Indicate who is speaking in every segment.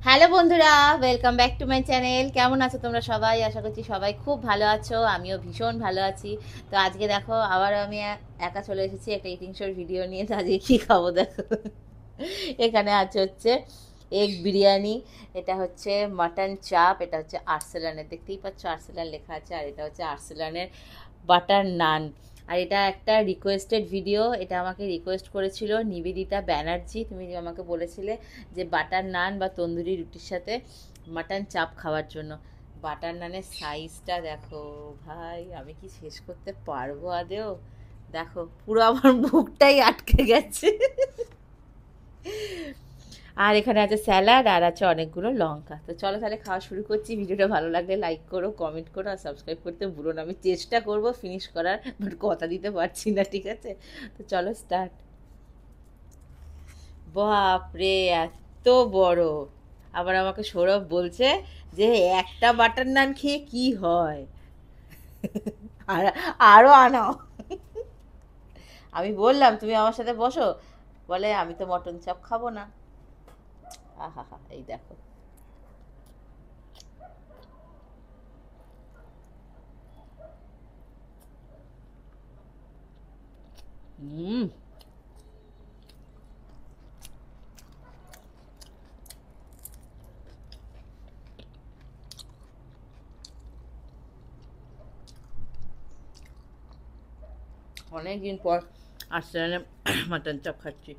Speaker 1: Hello বন্ধুরা, welcome back to my channel. কেমন আছো তোমরা সবাই? আশা করছি সবাই খুব ভালো আছো, আমিও ভীষণ ভালো আছি। তো আজকে দেখো আবারও আমি একা চলে এসেছি একটা ইটিং শোর ভিডিও নিয়ে। তো আজকে কী খাবো দেখো, এখানে আছে হচ্ছে এগ বিরিয়ানি, এটা হচ্ছে মাটন চাপ, এটা হচ্ছে আর্সেলানের, দেখতেই পাচ্ছ আর্সেলান লেখা আছে, আর এটা হচ্ছে আর্সেলানের বাটার নান। আর এটা একটা রিকোয়েস্টেড ভিডিও, এটা আমাকে রিকোয়েস্ট করেছিল নিবেদিতা ব্যানার্জি। তুমি যে আমাকে বলেছিলে যে বাটার নান বা তন্দুরি রুটির সাথে মাটন চাপ খাওয়ার জন্য। বাটার নানের সাইজটা দেখো ভাই, আমি কি শেষ করতে পারবো আদেও? দেখো পুরো আমার মুখটাই আটকে গেছে। আর এখানে আছে স্যালাড, আর আছে অনেকগুলো লঙ্কা। তো চলো তাহলে খাওয়া শুরু করছি। ভিডিওটা ভালো লাগলে লাইক করো, কমেন্ট করো, আর সাবস্ক্রাইব করতে ভুলো না। আমি চেষ্টা করব ফিনিশ করার, বাট কথা দিতে পারছি না, ঠিক আছে? তো চলো স্টার্ট। বাপরে, এত বড়! আবার আমাকে সৌরভ বলছে যে একটা বাটার নান খেয়ে কি হয়, আর আরো আনো। আমি বললাম তুমি আমার সাথে বসো, বলে আমি তো মটন চাপ খাবো না। আহা হা, এই দেখো। হুম, অনেকদিন পর আসছে মাটন চাপ খাচ্ছি।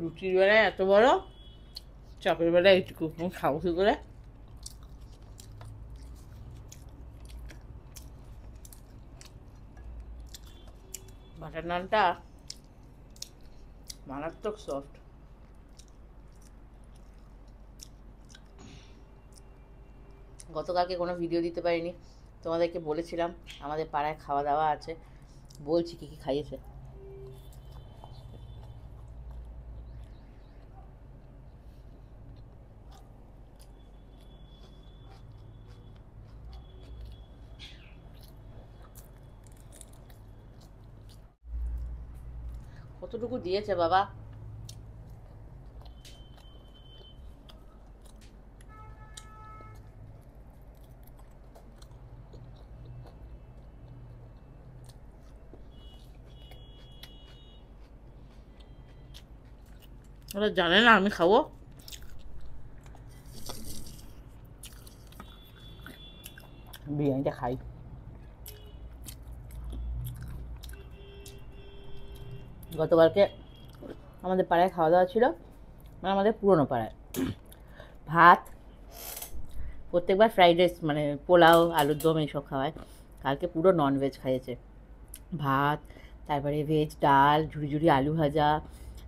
Speaker 1: রুটির বেলায় এত বড়, চাপের বেলায় এইটুকু, আমি খাবো কি করে? বাটার নানটা মারাত্মক সফট। গতকালকে কোনো ভিডিও দিতে পারিনি, তোমাদেরকে বলেছিলাম আমাদের পাড়ায় খাওয়া দাওয়া আছে, বলছি কী কী খাইয়েছে। কতটুকু দিয়েছে বাবা! ওরা জানে না আমি খাবো। বিরিয়ানিটা খাই। গতকালকে আমাদের পাড়ায় খাওয়া দাওয়া ছিল, মানে আমাদের পুরনো পাড়ায়। ভাত, প্রত্যেকবার ফ্রাইড রাইস মানে পোলাও আলুর দম এইসব খাওয়ায়, কালকে পুরো ননভেজ খাইয়েছে। ভাত, তারপরে ভেজ ডাল, ঝুড়ি ঝুড়ি আলু ভাজা,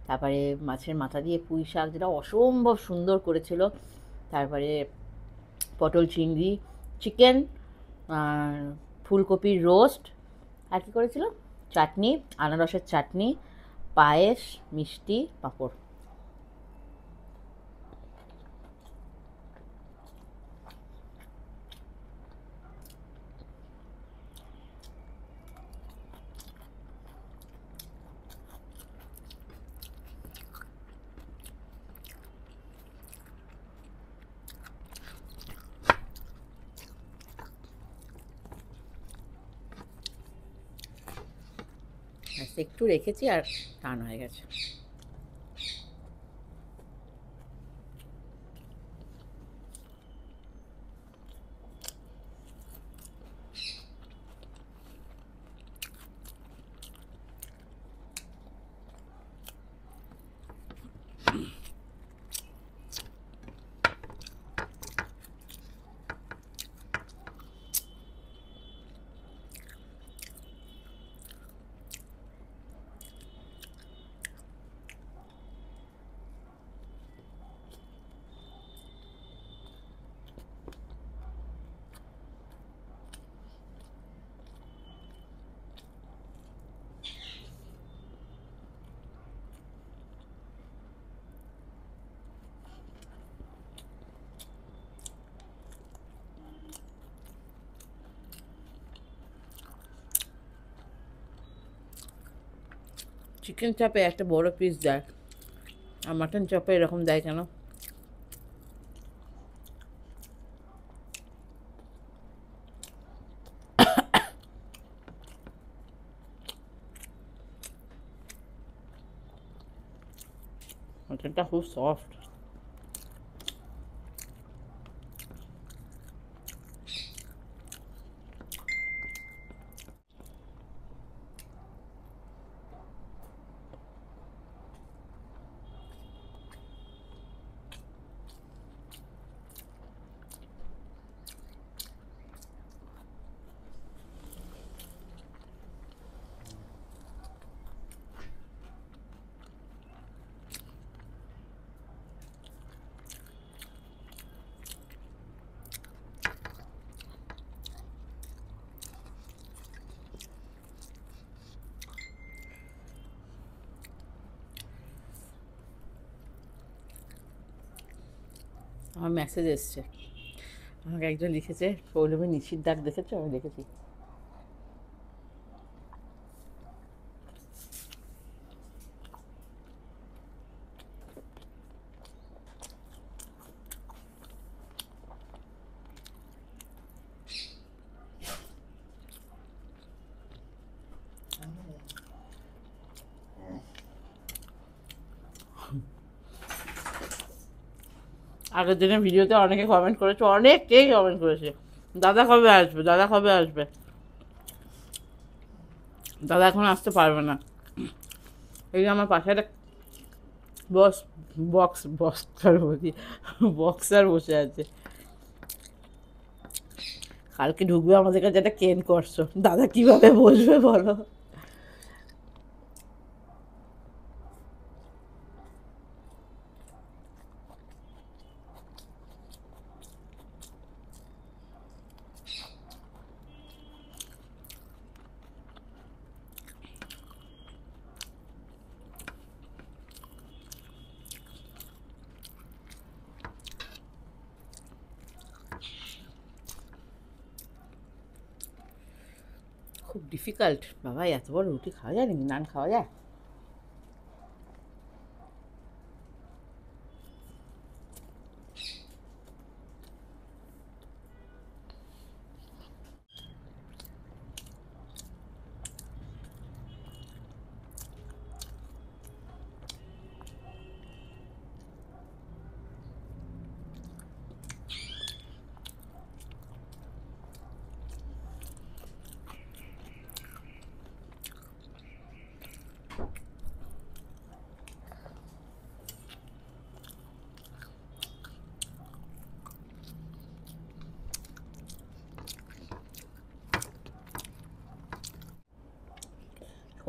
Speaker 1: তারপরে মাছের মাথা দিয়ে পুঁই শাক, যেটা অসম্ভব সুন্দর করেছিল। তারপরে পটল চিংড়ি, চিকেন, আর ফুলকপির রোস্ট, আর কী করেছিল, চাটনি, আনারসের চাটনি, পায়েস, মিষ্টি, পাঁপড়। একটু রেখেছি আর টান হয়ে গেছে। চিকেন চাপে একটা বড় পিস দেয়, আর মাটন চাপে এরকম দেয় কেন? মাটনটা খুব সফট। আমার মেসেজ এসছে, আমাকে একজন লিখেছে পৌলমী নিশির ডাক দেখেছো? আমি দেখেছি। আগের দিনের ভিডিওতে অনেকে কমেন্ট করেছে, অনেকেই কমেন্ট করেছে, দাদা কবে আসবে, দাদা কবে আসবে। দাদা এখন আসতে পারবে না। এই যে আমার পাশে একটা বক্সার বলছি, বক্সার বসে আছে। কালকে ঢুকবে আমাদের কাছে একটা কেন করছো, দাদা কিভাবে বসবে বলো? খুব ডিফিকাল্ট বাবা, এত বড় রুটি খাওয়া যায় নাকি, নান খাওয়া যায়?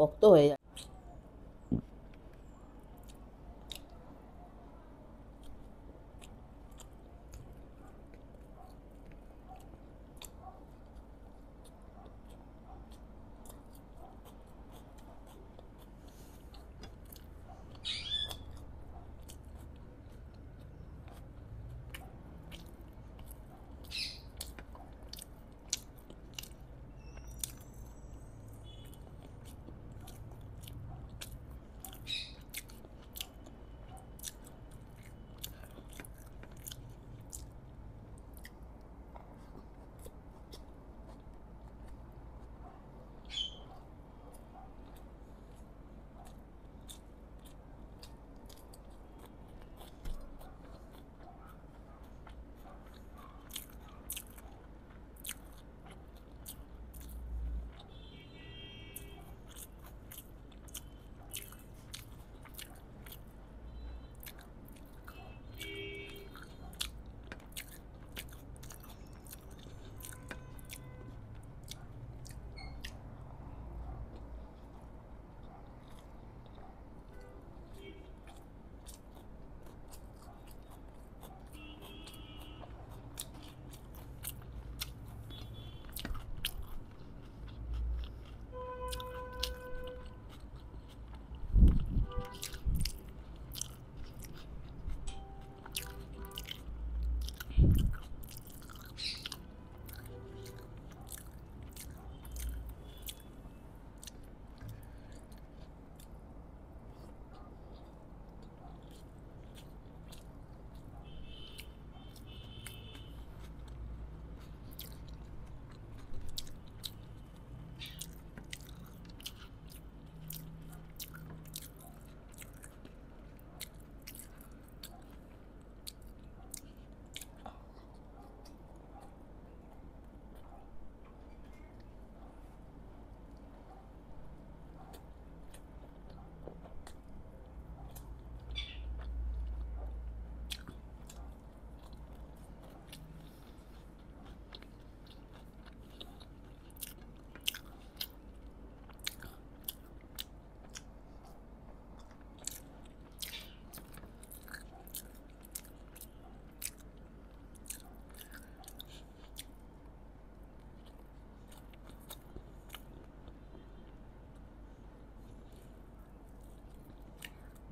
Speaker 1: শক্ত হয়ে যায়।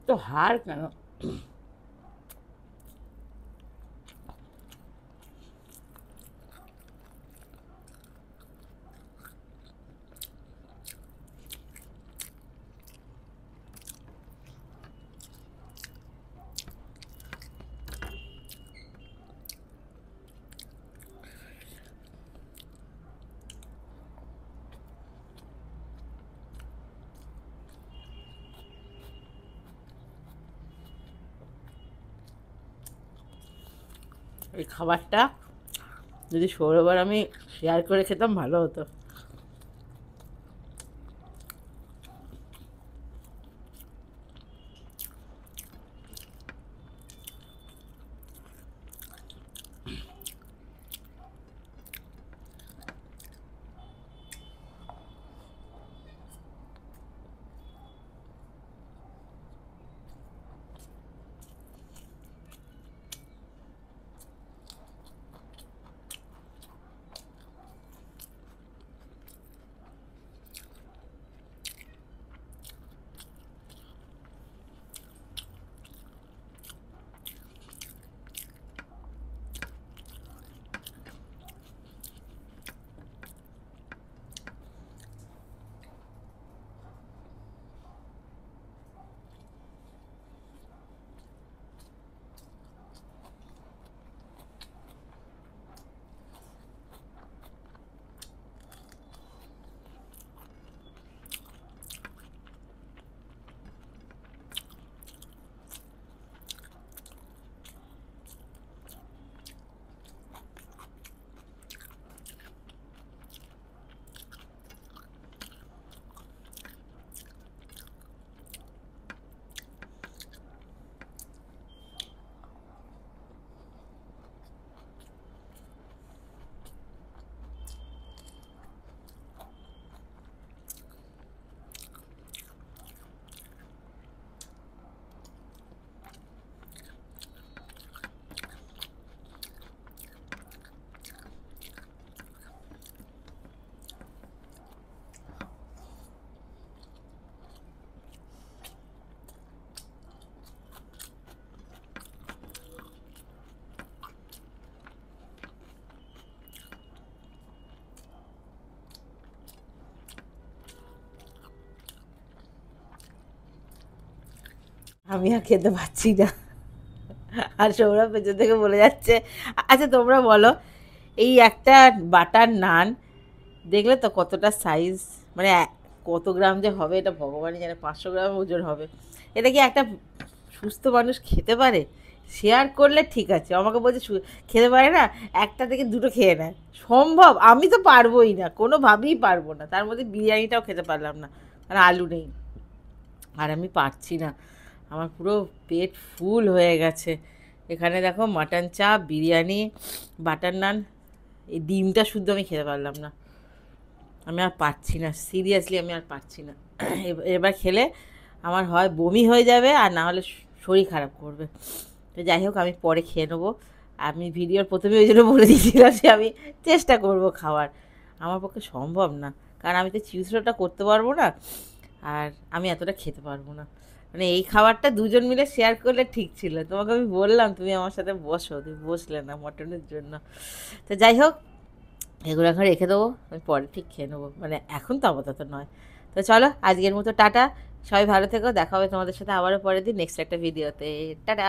Speaker 1: তো হাড় কেন? এই খাবারটা যদি ষোলোবার আমি শেয়ার করে খেতাম ভালো হতো। আমি আর খেতে পারছি না। আর সৌরভ পেছন থেকে বলে যাচ্ছে, আচ্ছা তোমরা বলো, এই একটা বাটার নান দেখলে তো কতটা সাইজ, মানে কত গ্রাম যে হবে এটা ভগবানই জানে, 500 গ্রাম ওজন হবে। এটা কি একটা সুস্থ মানুষ খেতে পারে? শেয়ার করলে ঠিক আছে, আমাকে বলছে খেতে পারে না, একটা থেকে দুটো খেয়ে নেয়। সম্ভব? আমি তো পারবোই না, কোনোভাবেই পারবো না। তার মধ্যে বিরিয়ানিটাও খেতে পারলাম না, কারণ আলু নেই। আর আমি পারছি না, আমার পুরো পেট ফুল হয়ে গেছে। এখানে দেখো মাটন চাপ, বিরিয়ানি, বাটার নান, এই ডিমটা শুদ্ধ আমি খেতে পারলাম না। আমি আর পারছি না, সিরিয়াসলি আমি আর পারছি না। এবার খেলে আমার হয় বমি হয়ে যাবে, আর না হলে শরীর খারাপ করবে। তো যাই হোক, আমি পরে খেয়ে নেবো। আমি ভিডিওর প্রথমে ওই জন্য বলে দিয়েছিলাম যে আমি চেষ্টা করব খাওয়ার। আমার পক্ষে সম্ভব না, কারণ আমি তো চিউসটা করতে পারবো না, আর আমি এতটা খেতে পারবো না। মানে এই খাবারটা দুজন মিলে শেয়ার করলে ঠিক ছিল। তোমাকে আমি বললাম তুমি আমার সাথে বসো, তুমি বসলে না মটনের জন্য। তো যাই হোক, এগুলো এখন রেখে দেবো, আমি পরে ঠিক খেয়ে নেবো, মানে এখন তো আপাতত নয়। তো চলো, আজকের মতো টাটা, সবাই ভালো থেকো, দেখা হবে তোমাদের সাথে আবারও পরের দিন নেক্সট একটা ভিডিওতে। টাটা।